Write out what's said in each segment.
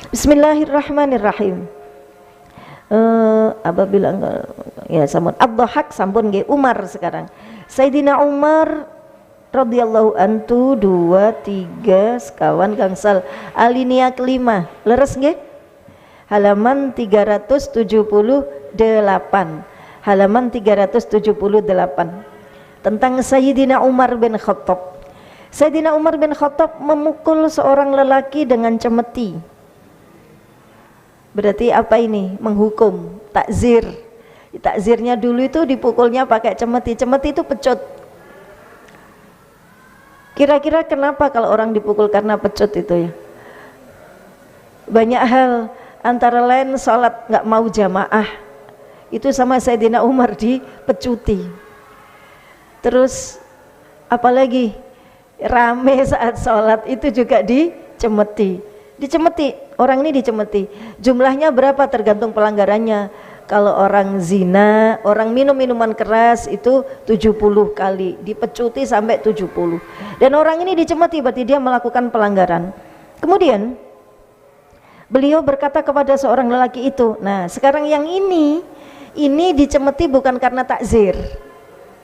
Bismillahirrahmanirrahim. Apabila ya sampun Abdhahak sampun nggih Umar sekarang. Sayyidina Umar radhiyallahu anhu 2 3 sekawan gangsal alinea kelima leres nggih halaman 378 halaman 378 tentang Sayyidina Umar bin Khattab. Sayyidina Umar bin Khattab memukul seorang lelaki dengan cemeti. Berarti apa ini? Menghukum, takzir. Takzirnya dulu itu dipukulnya pakai cemeti. Cemeti itu pecut. Kira-kira kenapa kalau orang dipukul karena pecut itu ya? Banyak hal, antara lain sholat nggak mau jamaah. Itu sama Sayyidina Umar dipecuti. Terus apalagi rame saat sholat itu juga dicemeti. Orang ini dicemeti. Jumlahnya berapa tergantung pelanggarannya. Kalau orang zina, orang minum minuman keras itu 70 kali, dipecuti sampai 70. Dan orang ini dicemeti berarti dia melakukan pelanggaran. Kemudian beliau berkata kepada seorang lelaki itu, nah sekarang yang ini dicemeti bukan karena takzir.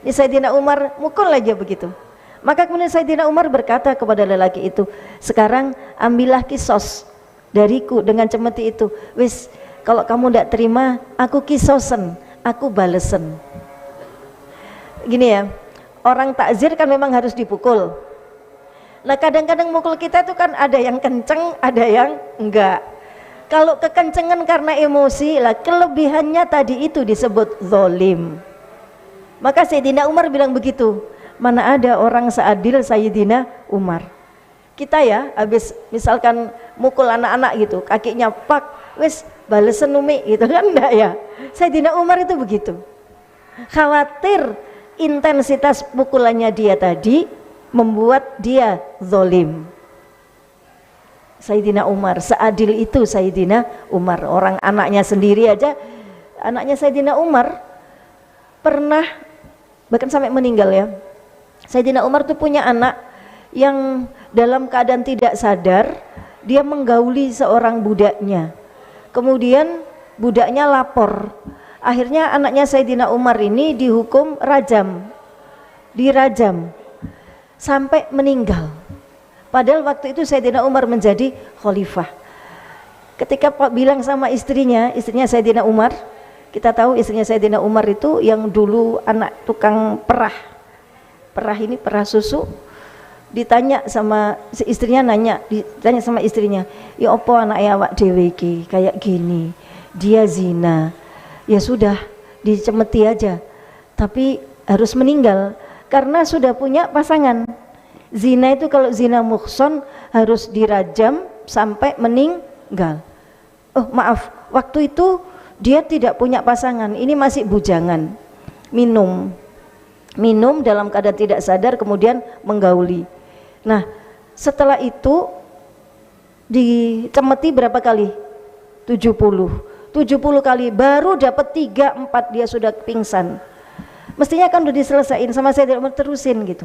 Ini Sayyidina Umar mukul aja begitu. Maka kemudian Sayyidina Umar berkata kepada lelaki itu, sekarang ambillah kisos dariku dengan cemeti itu. Wis, kalau kamu tidak terima, aku kisosen, aku balesen. Gini ya, orang takzir kan memang harus dipukul. Nah kadang-kadang mukul kita itu kan ada yang kenceng, ada yang enggak. Kalau kekencengan karena emosi, lah kelebihannya tadi itu disebut zolim. Maka Sayyidina Umar bilang begitu. Mana ada orang seadil Sayyidina Umar. Kita ya habis misalkan mukul anak-anak gitu, kakinya pak, wis balesen umi gitu kan, enggak ya. Sayyidina Umar itu begitu. Khawatir intensitas pukulannya dia tadi membuat dia zolim. Sayyidina Umar, seadil itu Sayyidina Umar. Orang anaknya sendiri aja, anaknya Sayyidina Umar pernah bahkan sampai meninggal ya. Sayyidina Umar tuh punya anak yang dalam keadaan tidak sadar dia menggauli seorang budaknya. Kemudian budaknya lapor. Akhirnya anaknya Sayyidina Umar ini dihukum dirajam sampai meninggal. Padahal waktu itu Sayyidina Umar menjadi khalifah. Ketika Pak bilang sama istrinya Sayyidina Umar, kita tahu istrinya Sayyidina Umar itu yang dulu anak tukang perah susu. Ditanya sama istrinya, ditanya sama istrinya, ya opo anak awak dhewe iki kayak gini, dia zina, ya sudah dicemeti aja, tapi harus meninggal karena sudah punya pasangan. Zina itu kalau zina muhson harus dirajam sampai meninggal. Oh maaf, waktu itu dia tidak punya pasangan, ini masih bujangan, minum dalam keadaan tidak sadar kemudian menggauli. Nah setelah itu dicemeti berapa kali? 70 kali, baru dapat 3-4 dia sudah pingsan. Mestinya kan udah diselesaikan sama saya, tidak mau terusin gitu.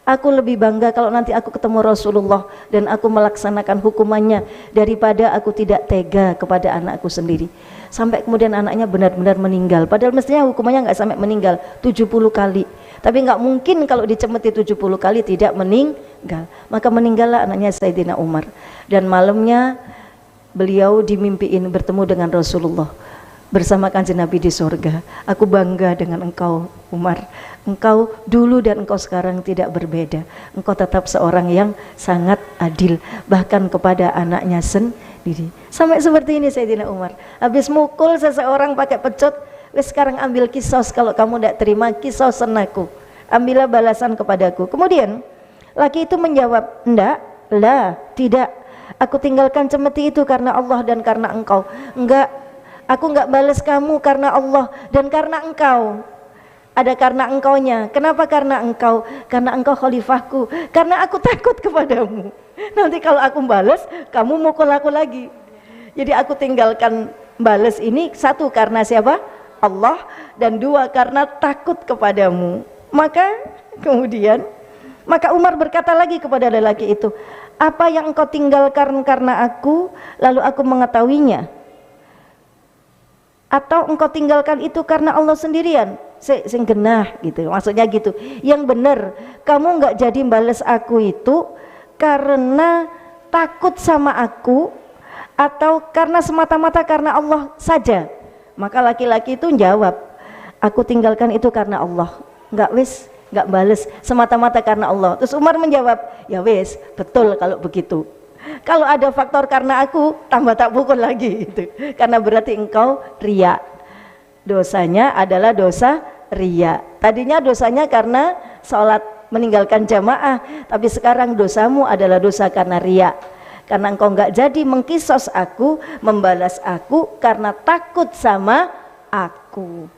Aku lebih bangga kalau nanti aku ketemu Rasulullah dan aku melaksanakan hukumannya daripada aku tidak tega kepada anakku sendiri. Sampai kemudian anaknya benar-benar meninggal. Padahal mestinya hukumannya nggak sampai meninggal, 70 kali. Tapi nggak mungkin kalau dicemeti 70 kali tidak meninggal. Maka meninggallah anaknya Sayyidina Umar. Dan malamnya beliau dimimpiin bertemu dengan Rasulullah bersama Kanjeng Nabi di surga. Aku bangga dengan engkau Umar. Engkau dulu dan engkau sekarang tidak berbeda. Engkau tetap seorang yang sangat adil, bahkan kepada anaknya sendiri. Sampai seperti ini Sayyidina Umar. Habis mukul seseorang pakai pecut, wes sekarang ambil kisos, kalau kamu tidak terima kisosan aku. Ambillah balasan kepadaku. Kemudian laki itu menjawab, tidak. Aku tinggalkan cemeti itu karena Allah dan karena engkau. Enggak, aku enggak balas kamu karena Allah dan karena engkau. Ada karena engkaunya. Kenapa karena engkau? Karena engkau khalifahku. Karena aku takut kepadamu. Nanti kalau aku balas, kamu mukul aku lagi. Jadi aku tinggalkan balas ini, satu karena siapa? Allah, dan dua karena takut kepadamu. Maka kemudian Maka Umar berkata lagi kepada lelaki itu, apa yang engkau tinggalkan karena aku lalu aku mengetahuinya, atau engkau tinggalkan itu karena Allah sendirian? Sing genah gitu, maksudnya gitu. Yang benar, kamu nggak jadi bales aku itu karena takut sama aku atau karena semata-mata karena Allah saja? Maka laki-laki itu jawab, aku tinggalkan itu karena Allah, nggak bales semata-mata karena Allah. Terus Umar menjawab, ya wis, betul kalau begitu. Kalau ada faktor karena aku, tambah tak pukul lagi itu. Karena berarti engkau riya. Dosanya adalah dosa riya. Tadinya dosanya karena sholat meninggalkan jamaah, tapi sekarang dosamu adalah dosa karena riya. Karena engkau nggak jadi mengkisos aku, membalas aku karena takut sama aku,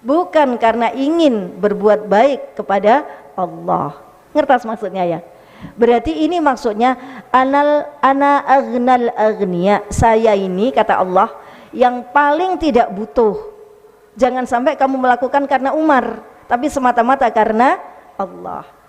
bukan karena ingin berbuat baik kepada Allah. Ngertas maksudnya ya? Berarti ini maksudnya ana aghnal aghnia, saya ini kata Allah yang paling tidak butuh. Jangan sampai kamu melakukan karena Umar, tapi semata-mata karena Allah.